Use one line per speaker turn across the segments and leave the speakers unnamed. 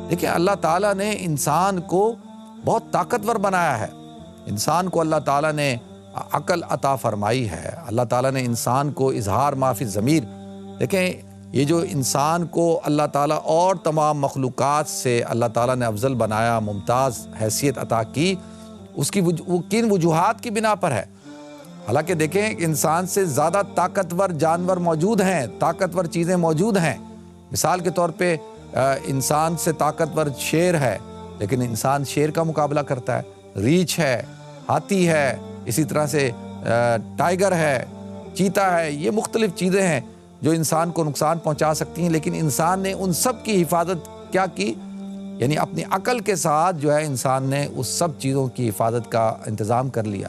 دیکھیں اللہ تعالیٰ نے انسان کو بہت طاقتور بنایا ہے، انسان کو اللہ تعالیٰ نے عقل عطا فرمائی ہے، اللہ تعالیٰ نے انسان کو اظہار ما فی الضمیر. دیکھیں یہ جو انسان کو اللہ تعالیٰ اور تمام مخلوقات سے اللہ تعالیٰ نے افضل بنایا، ممتاز حیثیت عطا کی، اس کی وہ کن وجوہات کی بنا پر ہے؟ حالانکہ دیکھیں انسان سے زیادہ طاقتور جانور موجود ہیں، طاقتور چیزیں موجود ہیں. مثال کے طور پہ انسان سے طاقتور شیر ہے، لیکن انسان شیر کا مقابلہ کرتا ہے. ریچھ ہے، ہاتھی ہے، اسی طرح سے ٹائیگر ہے، چیتا ہے. یہ مختلف چیزیں ہیں جو انسان کو نقصان پہنچا سکتی ہیں، لیکن انسان نے ان سب کی حفاظت کیا کی؟ یعنی اپنی عقل کے ساتھ جو ہے انسان نے اس سب چیزوں کی حفاظت کا انتظام کر لیا.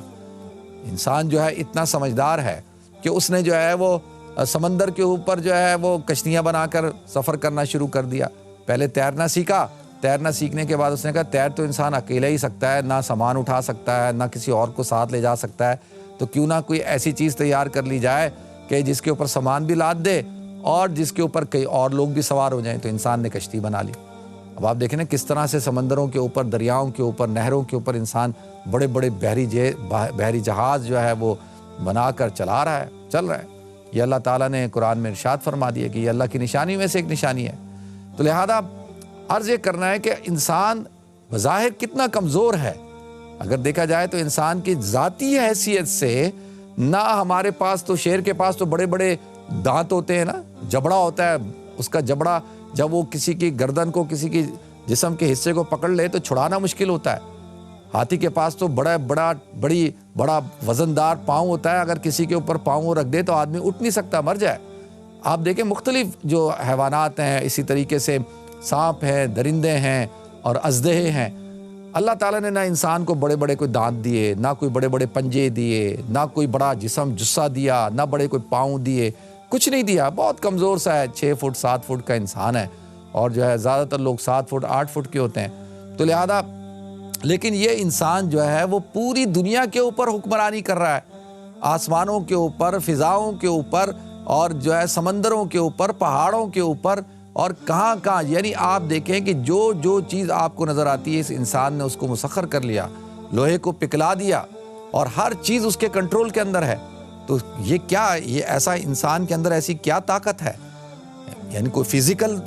انسان جو ہے اتنا سمجھدار ہے کہ اس نے جو ہے وہ سمندر کے اوپر جو ہے وہ کشتیاں بنا کر سفر کرنا شروع کر دیا. پہلے تیرنا سیکھا، تیرنا سیکھنے کے بعد اس نے کہا تیر تو انسان اکیلا ہی سکتا ہے، نہ سامان اٹھا سکتا ہے، نہ کسی اور کو ساتھ لے جا سکتا ہے، تو کیوں نہ کوئی ایسی چیز تیار کر لی جائے کہ جس کے اوپر سامان بھی لاد دے اور جس کے اوپر کئی اور لوگ بھی سوار ہو جائیں. تو انسان نے کشتی بنا لی. اب آپ دیکھیں نا کس طرح سے سمندروں کے اوپر، دریاؤں کے اوپر، نہروں کے اوپر انسان بڑے بڑے بحری جہاز جو ہے وہ بنا کر چلا رہا ہے، چل رہا ہے. یہ اللہ تعالیٰ نے قرآن میں ارشاد فرما دیا کہ یہ اللہ کی نشانی میں سے ایک نشانی ہے. تو لہذا عرض یہ کرنا ہے کہ انسان بظاہر کتنا کمزور ہے. اگر دیکھا جائے تو انسان کی ذاتی حیثیت سے نہ ہمارے پاس تو شیر کے پاس تو بڑے بڑے دانت ہوتے ہیں نا، جبڑا ہوتا ہے، اس کا جبڑا جب وہ کسی کی گردن کو، کسی کی جسم کے حصے کو پکڑ لے تو چھڑانا مشکل ہوتا ہے. ہاتھی کے پاس تو بڑا وزندار پاؤں ہوتا ہے، اگر کسی کے اوپر پاؤں رکھ دے تو آدمی اٹھ نہیں سکتا، مر جائے. آپ دیکھیں مختلف جو حیوانات ہیں، اسی طریقے سے سانپ ہیں، درندے ہیں اور اژدہے ہیں. اللہ تعالیٰ نے نہ انسان کو بڑے بڑے کوئی دانت دیے، نہ کوئی بڑے بڑے پنجے دیے، نہ کوئی بڑا جسہ دیا، نہ بڑے کوئی پاؤں دیے، کچھ نہیں دیا. بہت کمزور سا ہے، 6 فٹ 7 فٹ کا انسان ہے، اور جو ہے زیادہ تر لوگ 7 فٹ 8 فٹ کے ہوتے ہیں. تو لہذا لیکن یہ انسان جو ہے وہ پوری دنیا کے اوپر حکمرانی کر رہا ہے، آسمانوں کے اوپر، فضاؤں کے اوپر، اور جو ہے سمندروں کے اوپر، پہاڑوں کے اوپر، اور کہاں کہاں. یعنی آپ دیکھیں کہ جو چیز آپ کو نظر آتی ہے اس انسان نے اس کو مسخر کر لیا، لوہے کو پکلا دیا، اور ہر چیز اس کے کنٹرول کے اندر ہے. تو یہ ایسا انسان کے اندر ایسی کیا طاقت ہے؟ یعنی کوئی فزیکل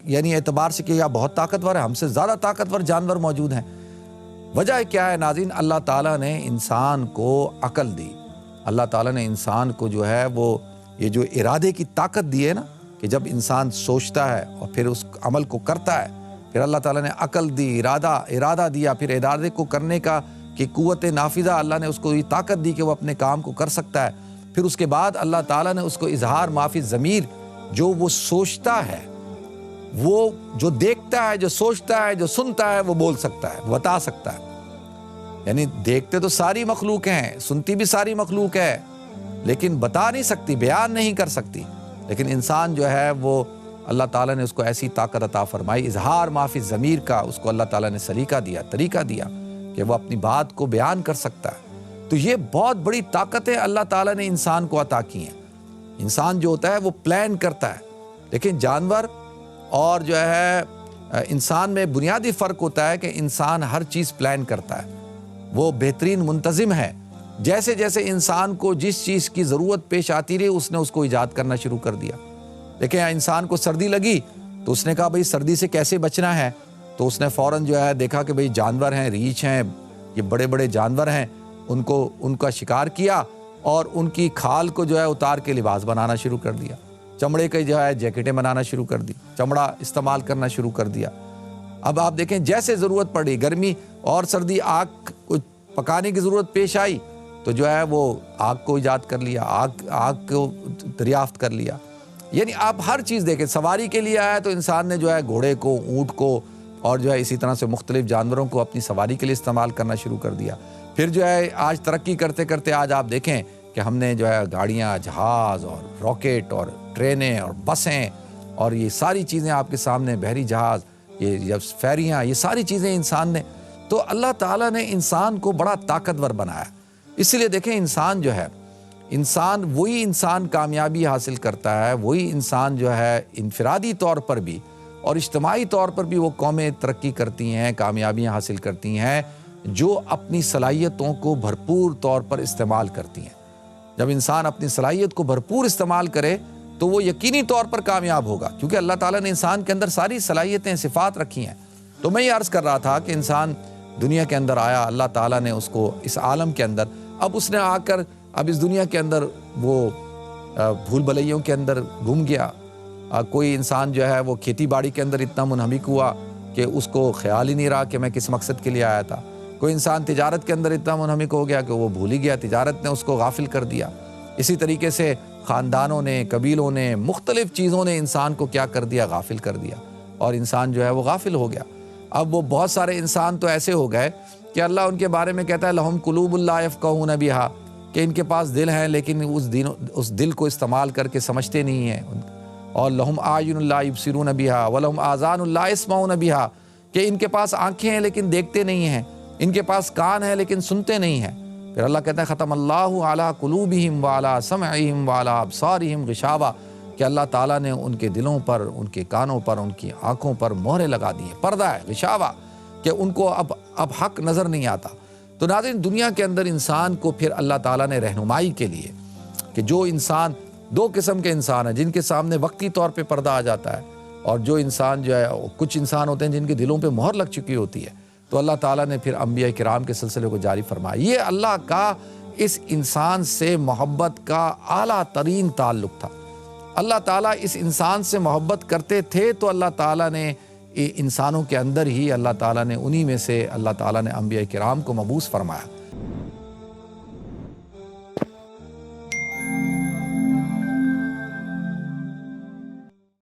یعنی اعتبار سے کہ یہ بہت طاقتور ہے، ہم سے زیادہ طاقتور جانور موجود ہیں. وجہ کیا ہے ناظرین؟ اللہ تعالیٰ نے انسان کو عقل دی، اللہ تعالیٰ نے انسان کو جو ہے وہ یہ جو ارادے کی طاقت دی ہے نا، کہ جب انسان سوچتا ہے اور پھر اس عمل کو کرتا ہے، پھر اللہ تعالیٰ نے عقل دی، ارادہ دیا، پھر ارادے کو کرنے کا کہ قوت نافذہ اللہ نے اس کو یہ طاقت دی کہ وہ اپنے کام کو کر سکتا ہے. پھر اس کے بعد اللہ تعالیٰ نے اس کو اظہار ما فی الضمیر، جو وہ سوچتا ہے، وہ جو دیکھتا ہے، جو سوچتا ہے، جو سنتا ہے، وہ بول سکتا ہے، بتا سکتا ہے. یعنی دیکھتے تو ساری مخلوق ہیں، سنتی بھی ساری مخلوق ہے، لیکن بتا نہیں سکتی، بیان نہیں کر سکتی. لیکن انسان جو ہے وہ اللہ تعالیٰ نے اس کو ایسی طاقت عطا فرمائی، اظہار ما فی الضمیر کا اس کو اللہ تعالیٰ نے سلیقہ دیا، طریقہ دیا کہ وہ اپنی بات کو بیان کر سکتا ہے. تو یہ بہت بڑی طاقتیں اللہ تعالیٰ نے انسان کو عطا کی ہیں. انسان جو ہوتا ہے وہ پلان کرتا ہے، لیکن جانور اور جو ہے انسان میں بنیادی فرق ہوتا ہے کہ انسان ہر چیز پلان کرتا ہے، وہ بہترین منتظم ہے. جیسے جیسے انسان کو جس چیز کی ضرورت پیش آتی رہی اس نے اس کو ایجاد کرنا شروع کر دیا. دیکھیں انسان کو سردی لگی تو اس نے کہا بھئی سردی سے کیسے بچنا ہے، تو اس نے فوراً جو ہے دیکھا کہ بھئی جانور ہیں، ریچھ ہیں، یہ بڑے بڑے جانور ہیں، ان کا شکار کیا اور ان کی کھال کو جو ہے اتار کے لباس بنانا شروع کر دیا. چمڑے کے جو ہے جیکٹیں بنانا شروع کر دی، چمڑا استعمال کرنا شروع کر دیا. اب آپ دیکھیں جیسے ضرورت پڑی، گرمی اور سردی، آگ کو پکانے کی ضرورت پیش آئی تو جو ہے وہ آگ کو ایجاد کر لیا، آگ کو دریافت کر لیا. یعنی آپ ہر چیز دیکھیں، سواری کے لیے آیا تو انسان نے جو ہے گھوڑے کو، اونٹ کو اور جو ہے اسی طرح سے مختلف جانوروں کو اپنی سواری کے لیے استعمال کرنا شروع کر دیا. پھر جو ہے آج ترقی کرتے کرتے آج آپ دیکھیں کہ ہم نے جو ہے گاڑیاں، جہاز اور راکٹ اور ٹرینیں اور بسیں اور یہ ساری چیزیں آپ کے سامنے، بحری جہاز، یہ فیریاں، یہ ساری چیزیں انسان نے. تو اللہ تعالیٰ نے انسان کو بڑا طاقتور بنایا. اس لیے دیکھیں انسان جو ہے، وہی انسان کامیابی حاصل کرتا ہے، وہی انسان جو ہے انفرادی طور پر بھی اور اجتماعی طور پر بھی وہ قومیں ترقی کرتی ہیں، کامیابیاں حاصل کرتی ہیں جو اپنی صلاحیتوں کو بھرپور طور پر استعمال کرتی ہیں۔ جب انسان اپنی صلاحیت کو بھرپور استعمال کرے تو وہ یقینی طور پر کامیاب ہوگا، کیونکہ اللہ تعالیٰ نے انسان کے اندر ساری صلاحیتیں، صفات رکھی ہیں۔ تو میں یہ عرض کر رہا تھا کہ انسان دنیا کے اندر آیا، اللہ تعالیٰ نے اس کو اس عالم کے اندر، اب اس نے آ کر اب اس دنیا کے اندر وہ بھول بھلیوں کے اندر گم گیا۔ کوئی انسان جو ہے وہ کھیتی باڑی کے اندر اتنا منہمک ہوا کہ اس کو خیال ہی نہیں رہا کہ میں کس مقصد کے لیے آیا تھا۔ کوئی انسان تجارت کے اندر اتنا منہمک ہو گیا کہ وہ بھول ہی گیا، تجارت نے اس کو غافل کر دیا۔ اسی طریقے سے خاندانوں نے، قبیلوں نے، مختلف چیزوں نے انسان کو کیا کر دیا؟ غافل کر دیا، اور انسان جو ہے وہ غافل ہو گیا۔ اب وہ بہت سارے انسان تو ایسے ہو گئے کہ اللہ ان کے بارے میں کہتا ہے لہم قلوب لا یفقہون بہا، کہ ان کے پاس دل ہیں لیکن اس دل کو استعمال کر کے سمجھتے نہیں ہیں۔ اور لہم اعین لا یبصرون بہا ولہم آذان لا یسمعون بہا، کہ ان کے پاس آنکھیں ہیں لیکن دیکھتے نہیں ہیں، ان کے پاس کان ہیں لیکن سنتے نہیں ہیں۔ پھر اللہ کہتا ہے ختم اللہ علی قلوبہم وعلی سمعہم وعلی ابصارہم غشاوہ، کہ اللہ تعالیٰ نے ان کے دلوں پر، ان کے کانوں پر، ان کی آنکھوں پر مہریں لگا دی ہیں، پردہ ہے، غشاوہ، کہ ان کو اب حق نظر نہیں آتا۔ تو ناظرین، دنیا کے اندر انسان کو پھر اللہ تعالیٰ نے رہنمائی کے لیے، کہ جو انسان، دو قسم کے انسان ہیں جن کے سامنے وقتی طور پہ پردہ آ جاتا ہے، اور جو انسان جو ہے، کچھ انسان ہوتے ہیں جن کے دلوں پہ مہر لگ چکی ہوتی ہے، تو اللہ تعالیٰ نے پھر انبیاء کرام کے سلسلے کو جاری فرمایا۔ یہ اللہ کا اس انسان سے محبت کا اعلیٰ ترین تعلق تھا۔ اللہ تعالیٰ اس انسان سے محبت کرتے تھے تو اللہ تعالیٰ نے انسانوں کے اندر ہی، اللہ تعالیٰ نے انہی میں سے، اللہ تعالیٰ نے انبیاء کرام کو مبعوث فرمایا۔